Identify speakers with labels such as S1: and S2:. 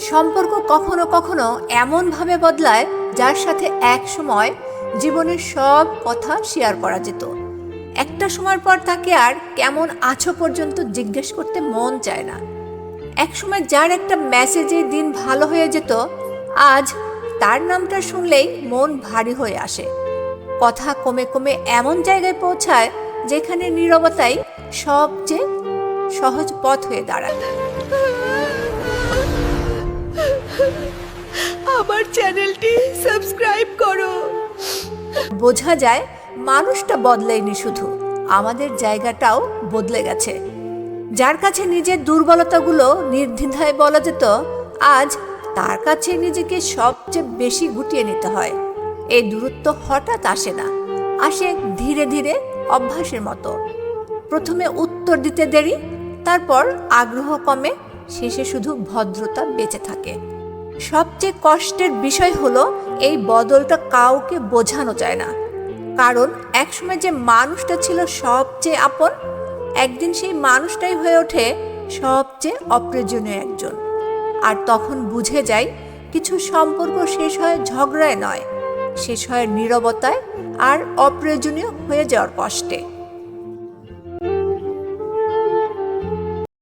S1: সম্পর্ক কখনো কখনো এমনভাবে বদলায় যার সাথে এক সময় জীবনের সব কথা শেয়ার করা যেত, একটা সময় পর তাকে আর কেমন আছো পর্যন্ত জিজ্ঞেস করতে মন চায় না। এক সময় যার একটা মেসেজে দিন ভালো হয়ে যেত, আজ তার নামটা শুনলেই মন ভারী হয়ে আসে। কথা কমে কমে এমন জায়গায় পৌঁছায় যেখানে নীরবতাই সবচেয়ে সহজ পথ হয়ে দাঁড়ায়।
S2: আমার চ্যানেলটি সাবস্ক্রাইব করো।
S1: বোঝা যায় মানুষটা বদলায়নি, শুধু আমাদের জায়গাটাও বদলে গেছে। যার কাছে নিজের দুর্বলতাগুলো নির্দ্বিধায় বলা যেত, আজ তার কাছে নিজেকে সবচেয়ে বেশি গুটিয়ে নিতে হয়। এই দূরত্ব হঠাৎ আসে না, আসে ধীরে ধীরে, অভ্যাসের মতো। প্রথমে উত্তর দিতে দেরি, তারপর আগ্রহ কমে, শেষে শুধু ভদ্রতা বেঁচে থাকে। সবচেয়ে কষ্টের বিষয় হলো এই বদলটা কাউকে বোঝানো যায় না, কারণ একসময় যে মানুষটা ছিল সবচেয়ে আপন, একদিন সেই মানুষটাই হয়ে ওঠে সবচেয়ে অপ্রয়োজনীয় একজন। আর তখন বুঝে যায় কিছু সম্পর্ক শেষ হয় ঝগড়ায় নয়, শেষ হয় নীরবতায় আর অপ্রয়োজনীয় হয়ে যাওয়ার কষ্টে।